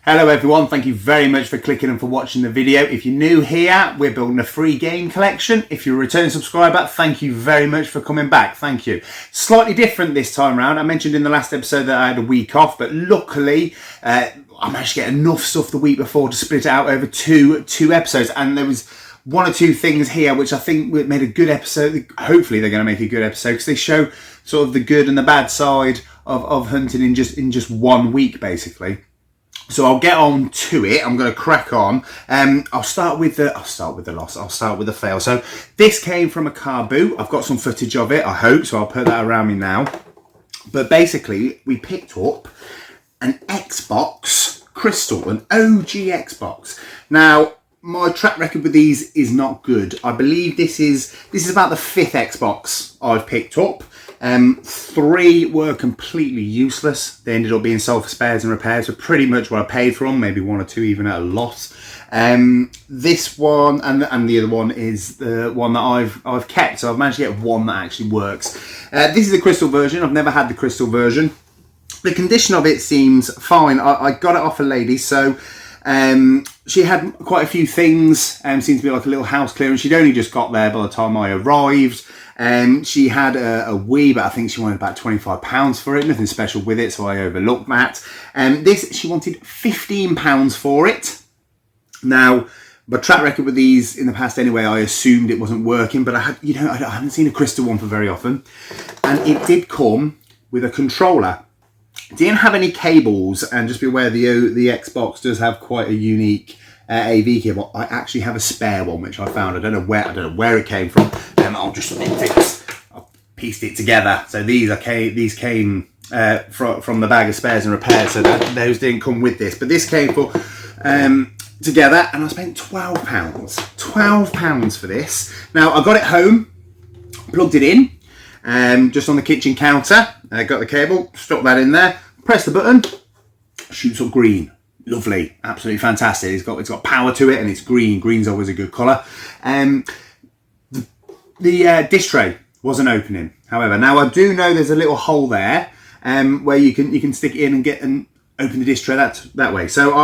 Hello everyone, thank you very much for clicking and for watching the video. If you're new here, we're building a free game collection. If you're a returning subscriber, thank you very much for coming back. Thank you. Slightly different this time around. I mentioned in the last episode that I had a week off, but luckily I managed to get enough stuff the week before to split it out over two episodes, and there was one or two things here which I think made a good episode. Hopefully they're going to make a good episode because they show sort of the good and the bad side of hunting in just 1 week basically. So I'll get on to it. I'm going to crack on. I'll start with the loss. I'll start with the fail. So this came from a car boot. I've got some footage of it, I hope, so I'll put that around me now. But basically, we picked up an Xbox Crystal, an OG Xbox. Now, my track record with these is not good. I believe this is about the 5th Xbox I've picked up. 3 were completely useless. They ended up being sold for spares and repairs for pretty much what I paid for them, maybe 1 or 2 even at a loss. This one and the other one is the one that I've kept, so I've managed to get one that actually works. This is the Crystal version. I've never had the Crystal version. The condition of it seems fine. I got it off a lady, so she had quite a few things, seemed to be like a little house clearance. She'd only just got there by the time I arrived. She had a Wii, but I think she wanted about £25 for it. Nothing special with it, so I overlooked that. This, she wanted £15 for it. Now, my track record with these in the past anyway, I assumed it wasn't working, but I haven't seen a Crystal one for very often. And it did come with a controller. It didn't have any cables, and just be aware the Xbox does have quite a unique AV cable. I actually have a spare one which I found. I don't know where it came from. I'll just fix. I pieced it together. So these came from the bag of spares and repairs. So those didn't come with this, but this came for together, and I spent £12. £12 for this. Now I got it home, plugged it in, just on the kitchen counter. Got the cable, stuck that in there, press the button, shoots up green. Lovely, absolutely fantastic. It's got power to it, and it's green. Green's always a good colour. The disc tray wasn't opening. However, now I do know there's a little hole there where you can stick it in and open the disc tray that way. So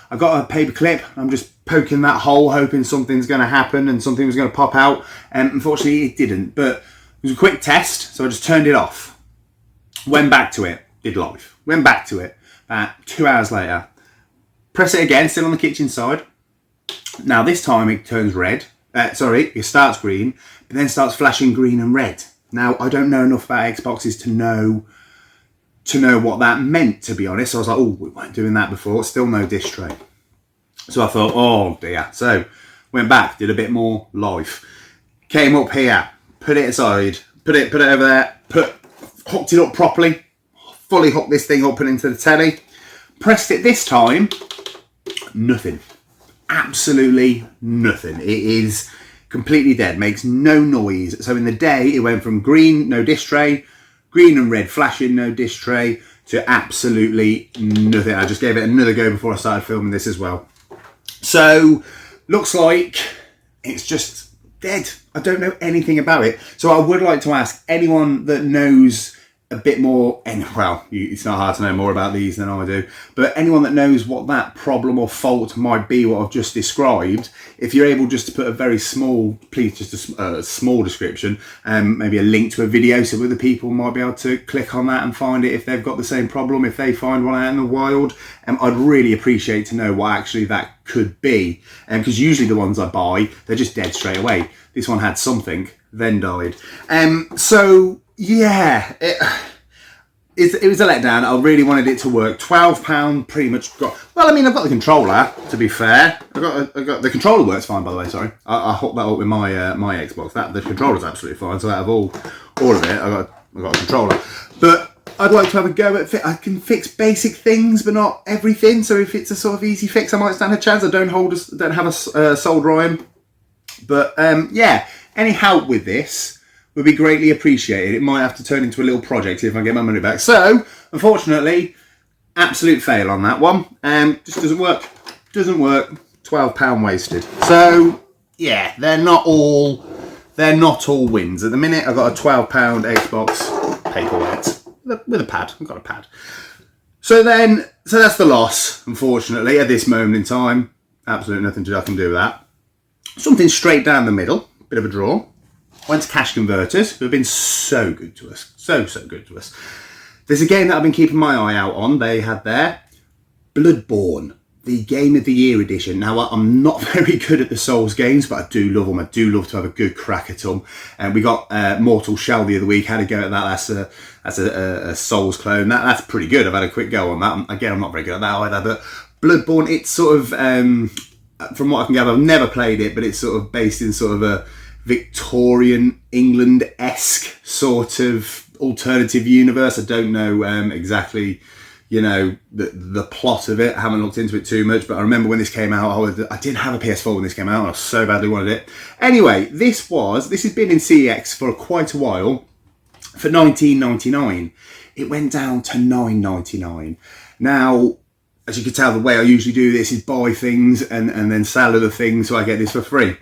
I got a paper clip. I'm just poking that hole, hoping something's going to happen and something was going to pop out. Unfortunately, it didn't. But it was a quick test, so I just turned it off. Went back to it. Did live. Went back to it. About 2 hours later. Press it again, still on the kitchen side. Now this time it turns red. It starts green, but then starts flashing green and red. Now I don't know enough about Xboxes to know what that meant, to be honest. So I was like, oh, we weren't doing that before. Still no disc tray. So I thought, oh dear. So went back, did a bit more live. Came up here, put it aside, put it over there, hooked it up properly, fully hooked this thing up, put it into the telly. Pressed it this time. Nothing. Absolutely nothing. It is completely dead. Makes no noise. So in the day, it went from green, no disc tray, green and red flashing, no disc tray, to absolutely nothing. I just gave it another go before I started filming this as well. So looks like it's just dead. I don't know anything about it. So I would like to ask anyone that knows a bit more, and well, it's not hard to know more about these than I do, but anyone that knows what that problem or fault might be, what I've just described, if you're able just to put a very small, please just a small description, maybe a link to a video so other people might be able to click on that and find it if they've got the same problem, if they find one out in the wild. I'd really appreciate to know what actually that could be, because usually the ones I buy, they're just dead straight away. This one had something, then died. So yeah, it was a letdown. I really wanted it to work. £12 pretty much got. Well, I mean, I've got the controller. To be fair, I got the controller works fine. By the way, sorry, I hooked that up with my my Xbox. The controller's absolutely fine. So out of all of it, I got a controller. But I'd like to have a go at I can fix basic things, but not everything. So if it's a sort of easy fix, I might stand a chance. I don't have a solder iron. But yeah, any help with this would be greatly appreciated. It might have to turn into a little project if I get my money back. So, unfortunately, absolute fail on that one. Just doesn't work. Doesn't work. £12 wasted. So, yeah, they're not all wins. At the minute, I've got a £12 Xbox paperweight with a pad. I've got a pad. So that's the loss, unfortunately, at this moment in time. Absolutely nothing I can do with that. Something straight down the middle, bit of a draw. Went to Cash Converters, who have been so good to us. So good to us. There's a game that I've been keeping my eye out on. They had their Bloodborne, the Game of the Year edition. Now, I'm not very good at the Souls games, but I do love them. I do love to have a good crack at them. And we got Mortal Shell the other week. Had a go at that. That's a Souls clone. That's pretty good. I've had a quick go on that. Again, I'm not very good at that either. But Bloodborne, it's sort of, from what I can gather, I've never played it, but it's sort of based in sort of a Victorian England-esque sort of alternative universe. I don't know exactly, the plot of it. I haven't looked into it too much, but I remember when this came out, I did have a PS4 when this came out, and I so badly wanted it. Anyway, this has been in CEX for quite a while. For $19.99, it went down to $9.99. Now, as you can tell, the way I usually do this is buy things and then sell other things, so I get this for free.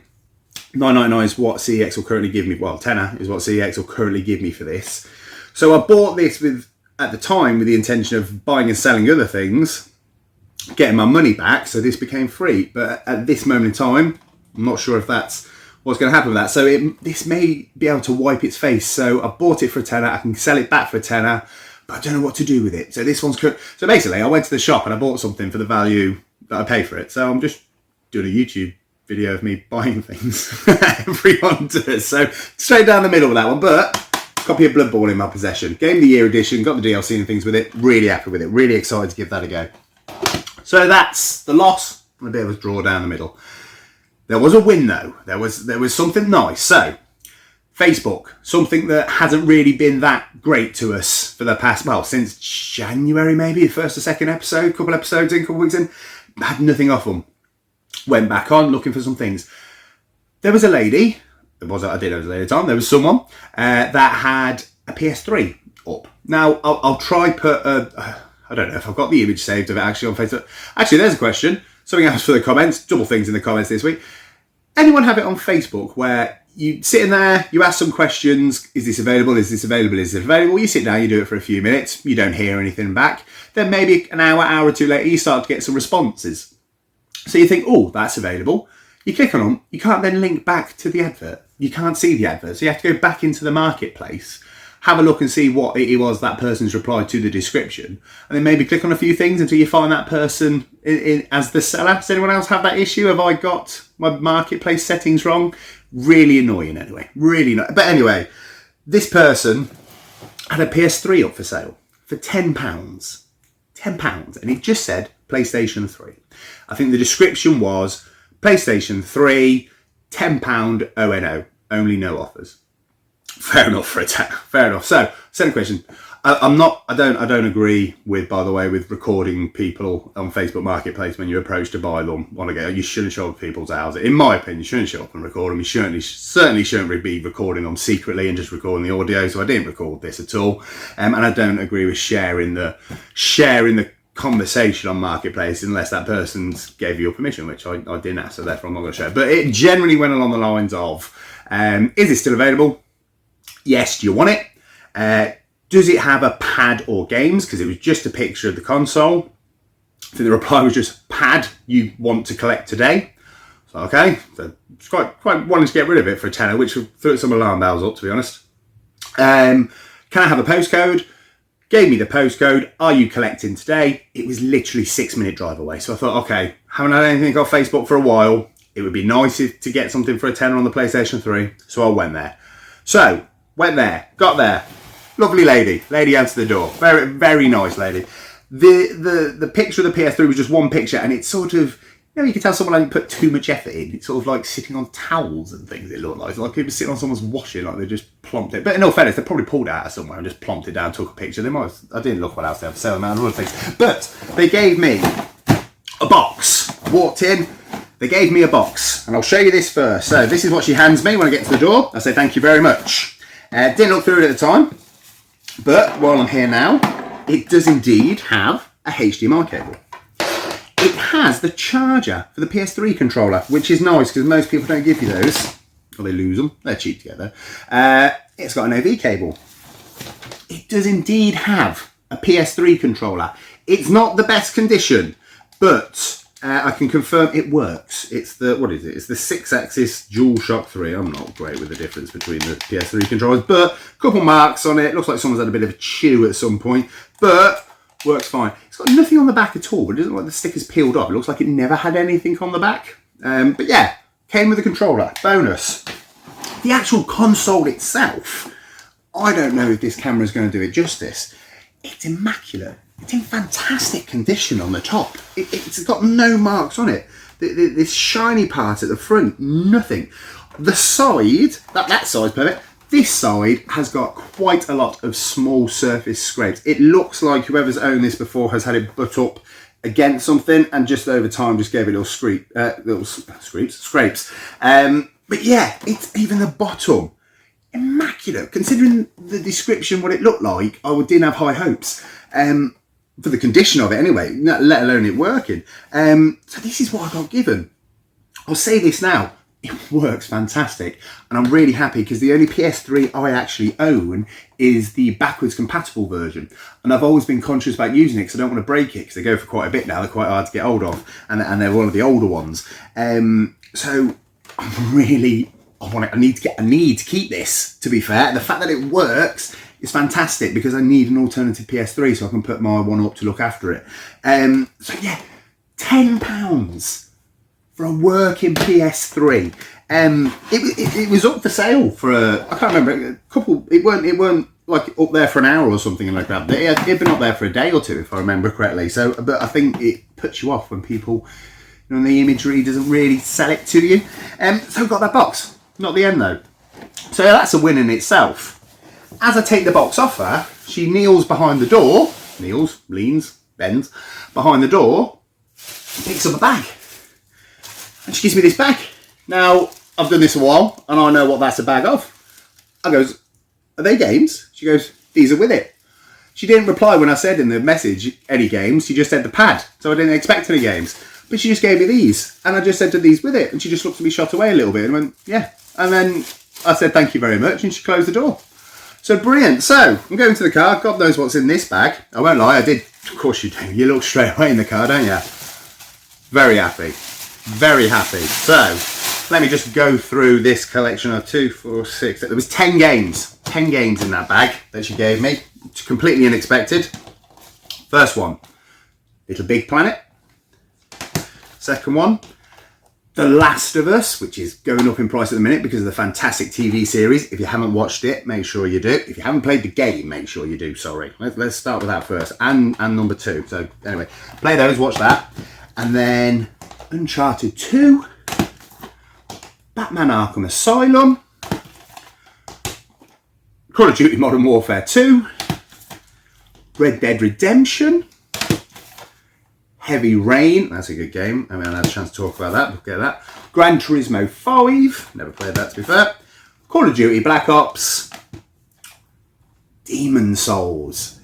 $9.99 is what CEX will currently give me. Well, tenner is what CEX will currently give me for this. So I bought this at the time with the intention of buying and selling other things, getting my money back, so this became free. But at this moment in time, I'm not sure if that's what's going to happen with that. So this may be able to wipe its face. So I bought it for a tenner. I can sell it back for a tenner, but I don't know what to do with it. So so basically, I went to the shop and I bought something for the value that I paid for it. So I'm just doing a YouTube video of me buying things. Everyone does. So straight down the middle with that one, but copy of Bloodborne in my possession. Game of the Year edition, got the DLC and things with it. Really happy with it. Really excited to give that a go. So that's the loss and a bit of a draw down the middle. There was a win though. There was something nice. So Facebook, something that hasn't really been that great to us for the past, since January maybe, the first or second episode, couple weeks in, had nothing off them. Went back on looking for some things. There was a lady, I didn't know it was a lady at the time, there was someone that had a PS3 up. Now, I'll try put I don't know if I've got the image saved of it actually on Facebook. Actually, there's a question. Something else for the comments, double things in the comments this week. Anyone have it on Facebook where you sit in there, you ask some questions, is this available, is this available, is this available? You sit down, you do it for a few minutes, you don't hear anything back. Then maybe an hour or two later, you start to get some responses. So you think, oh, that's available. You click on them, you can't then link back to the advert. You can't see the advert. So you have to go back into the marketplace, have a look and see what it was that person's replied to the description, and then maybe click on a few things until you find that person as the seller. Does anyone else have that issue? Have I got my marketplace settings wrong? Really annoying anyway. Really annoying. But anyway, this person had a PS3 up for sale for £10. £10. And it just said PlayStation 3. I think the description was PlayStation 3, £10 ONO, only no offers. Fair enough for a tenner. Fair enough. So, second question. I don't agree with, by the way, with recording people on Facebook Marketplace when you approach to buy them. You shouldn't show up people's houses. In my opinion, you shouldn't show up and record them. You certainly shouldn't be recording them secretly and just recording the audio. So I didn't record this at all. And I don't agree with sharing the conversation on Marketplace unless that person gave you permission, which I didn't ask, so therefore I'm not going to share. But it generally went along the lines of, is it still available? Yes, do you want it? Does it have a pad or games? Because it was just a picture of the console. I think the reply was just, pad you want to collect today. So, okay. So it's quite wanting to get rid of it for a tenner, which threw some alarm bells up, to be honest. Can I have a postcode? Gave me the postcode. Are you collecting today? It was literally 6-minute drive away. So I thought, okay, haven't had anything off Facebook for a while. It would be nice to get something for a tenner on the PlayStation 3. So I went there. Got there. Lovely lady answered the door. Very, very nice lady. The picture of the PS3 was just one picture, and it's sort of, you can tell someone hadn't put too much effort in. It's sort of like sitting on towels and things, it looked like. It's like people sitting on someone's washing, like they just plonked it. But in all fairness, they probably pulled it out of somewhere and just plonked it down, took a picture. I didn't look what else they had to sell, man, other things. But they gave me a box. Walked in, they gave me a box. And I'll show you this first. So this is what she hands me when I get to the door. I say, thank you very much. Didn't look through it at the time. But while I'm here now, it does indeed have a HDMI cable. It has the charger for the PS3 controller, which is nice because most people don't give you those, or they lose them. They're cheap to get though. It's got an AV cable. It does indeed have a PS3 controller. It's not the best condition, but I can confirm it works. It's the, what is it? It's the 6-axis DualShock 3. I'm not great with the difference between the PS3 controllers, but a couple marks on it. Looks like someone's had a bit of a chew at some point, but works fine. It's got nothing on the back at all, but it doesn't look like the sticker's peeled off. It looks like it never had anything on the back. But yeah, came with a controller. Bonus. The actual console itself, I don't know if this camera is going to do it justice. It's immaculate. It's in fantastic condition on the top. It's got no marks on it. This shiny part at the front, nothing. The side, that side's perfect. This side has got quite a lot of small surface scrapes. It looks like whoever's owned this before has had it butt up against something and just over time just gave it little scrapes. But yeah, it's even the bottom. Immaculate. Considering the description, what it looked like, I didn't have high hopes. For the condition of it anyway, let alone it working. So this is what I got given. I'll say this now, it works fantastic. And I'm really happy because the only PS3 I actually own is the backwards compatible version. And I've always been conscious about using it because I don't want to break it because they go for quite a bit now. They're quite hard to get hold of and they're one of the older ones. So I'm really, I need to keep this, to be fair. The fact that it works is fantastic because I need an alternative PS3 so I can put my one up to look after it. So yeah, £10 for a working PS3. It was up for sale for I can't remember, a couple, it weren't like up there for an hour or something like that. It had been up there for a day or two if I remember correctly. So, but I think it puts you off when people, you know, the imagery doesn't really sell it to you. So I got that box, not the end though. So that's a win in itself. As I take the box off her, she kneels behind the door, leans, bends, behind the door, and picks up a bag. And she gives me this bag. Now, I've done this a while, and I know what that's a bag of. I goes, are they games? She goes, these are with it. She didn't reply when I said in the message, any games, she just said the pad, so I didn't expect any games. But she just gave me these, and I just said to these with it, and she just looked at me, shot away a little bit, and went, yeah. And then I said, thank you very much, and she closed the door. So brilliant. So I'm going to the car. God knows what's in this bag. I won't lie, I did. Of course you do. You look straight away in the car, don't you? Very happy. Very happy. So let me just go through this collection of 2, 4, 6. There was 10 games. 10 games in that bag that she gave me. It's completely unexpected. First one, Little Big Planet. Second one, The Last of Us, which is going up in price at the minute because of the fantastic TV series. If you haven't watched it, make sure you do. If you haven't played the game, make sure you do, sorry. Let's start with that first. And number 2. So anyway, play those, watch that. And then Uncharted 2, Batman Arkham Asylum, Call of Duty Modern Warfare 2, Red Dead Redemption, Heavy Rain, that's a good game. I mean, I had a chance to talk about that, we'll get that. Gran Turismo 5, never played that to be fair. Call of Duty Black Ops, Demon Souls.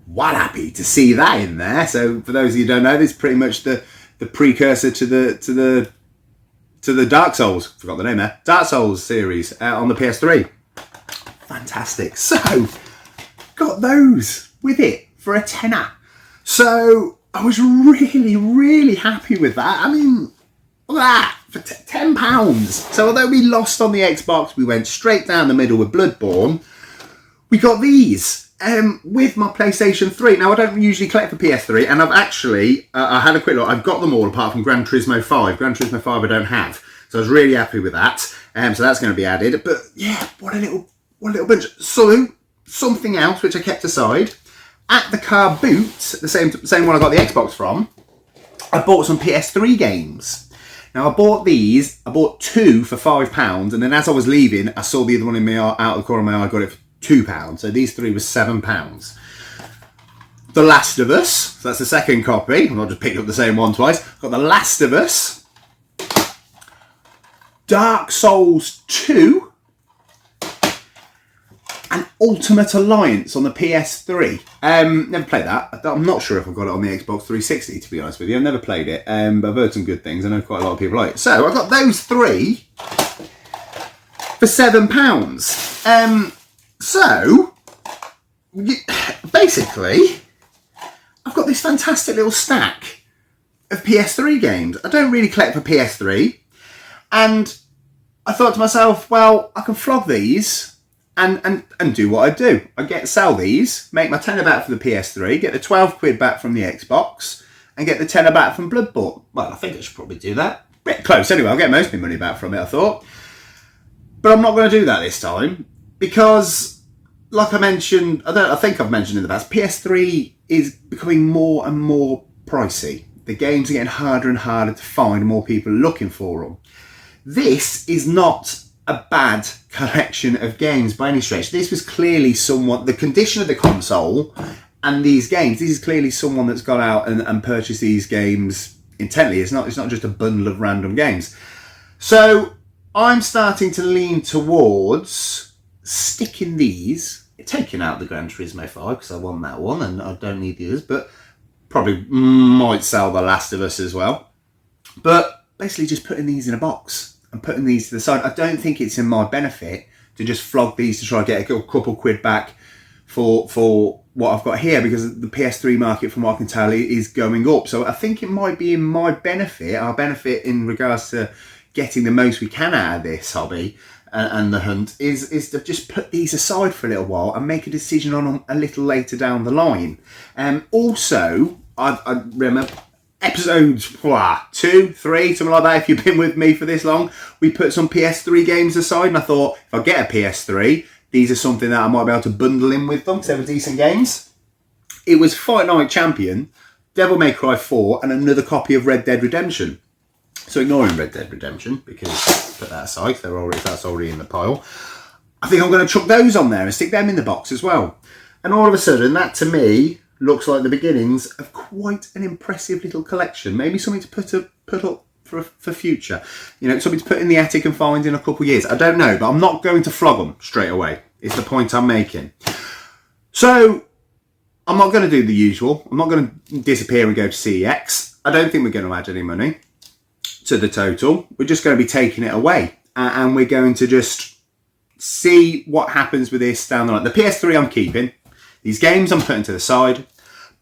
Well happy to see that in there. So for those of you who don't know, this is pretty much the precursor to the Dark Souls, forgot the name there, Dark Souls series on the PS3. Fantastic. So got those with it for a tenner. So I was really happy with that. I mean, look at that, for £10. So although we lost on the Xbox, we went straight down the middle with Bloodborne. We got these with my PlayStation 3. Now, I don't usually collect for PS3, and I've actually, I had a quick look, I've got them all apart from Gran Turismo 5. Gran Turismo 5 I don't have. So I was really happy with that. So that's going to be added. But yeah, what a little bunch. So, something else which I kept aside. At the car boot, the same one I got the Xbox from, I bought some PS3 games. Now I bought 2 for £5, and then as I was leaving, I saw the other one in my out of the corner of my eye, I got it for £2. So these 3 were £7. The Last of Us, so that's the second copy. I'm not just picking up the same one twice. Got The Last of Us, Dark Souls 2, and Ultimate Alliance on the PS3. Never played that. I'm not sure if I've got it on the Xbox 360, to be honest with you. I've never played it, but I've heard some good things. I know quite a lot of people like it. So I got those 3 for £7. So basically, I've got got this fantastic little stack of PS3 games. I don't really collect for PS3. And I thought to myself, well, I can flog these and do what I do. I sell these, make my tenner back for the PS3, get the 12 quid back from the Xbox, and get the tenner back from Bloodborne. Well, I think I should probably do that. Bit close anyway, I'll get most of my money back from it, I thought. But I'm not going to do that this time, because, like I mentioned, I think I've mentioned in the past, PS3 is becoming more and more pricey. The games are getting harder and harder to find, and more people are looking for them. This is not a bad collection of games by any stretch. This was clearly someone, the condition of the console and these games, this is clearly someone that's gone out and purchased these games intently. It's not just a bundle of random games. So I'm starting to lean towards sticking these, taking out the Gran Turismo 5 because I want that one and I don't need the others, but probably might sell The Last of Us as well. But basically just putting these in a box and putting these to the side. I don't think it's in my benefit to just flog these to try and get a couple quid back for what I've got here, because the PS3 market, from what I can tell, is going up. So I think it might be in my benefit, our benefit in regards to getting the most we can out of this hobby and the hunt, is to just put these aside for a little while and make a decision on them a little later down the line. Also, I remember episode 2, 3, something like that, if you've been with me for this long, we put some PS3 games aside, and I thought, if I get a PS3, these are something that I might be able to bundle in with them, because they were decent games. It was Fight Night Champion, Devil May Cry 4, and another copy of Red Dead Redemption. So ignoring Red Dead Redemption, because put that aside, that's already in the pile, I think I'm going to chuck those on there and stick them in the box as well. And all of a sudden, that to me looks like the beginnings of quite an impressive little collection. Maybe something to put up for future. You know, something to put in the attic and find in a couple of years. I don't know, but I'm not going to flog them straight away. It's the point I'm making. So I'm not going to do the usual. I'm not going to disappear and go to CEX. I don't think we're going to add any money to the total. We're just going to be taking it away. And we're going to just see what happens with this down the line. The PS3 I'm keeping. These games I'm putting to the side.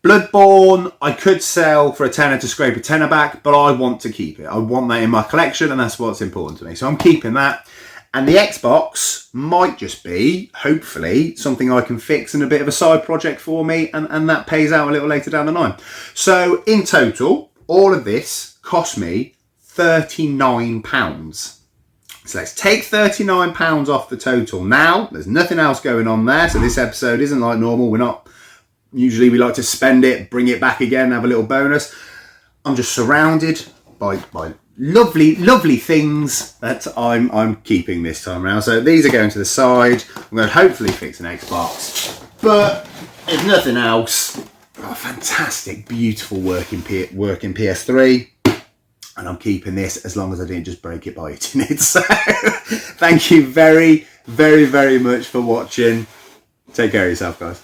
Bloodborne, I could sell for a tenner to scrape a tenner back, but I want to keep it. I want that in my collection, and that's what's important to me. So I'm keeping that. And the Xbox might just be, hopefully, something I can fix and a bit of a side project for me, and that pays out a little later down the line. So in total, all of this cost me £39. So let's take £39 off the total now. There's nothing else going on there, so this episode isn't like normal. Usually we like to spend it, bring it back again, have a little bonus. I'm just surrounded by lovely, lovely things that I'm keeping this time around. So these are going to the side. I'm going to hopefully fix an Xbox. But if nothing else, fantastic, beautiful working PS3. And I'm keeping this as long as I didn't just break it by eating it. So thank you very, very, very much for watching. Take care of yourself, guys.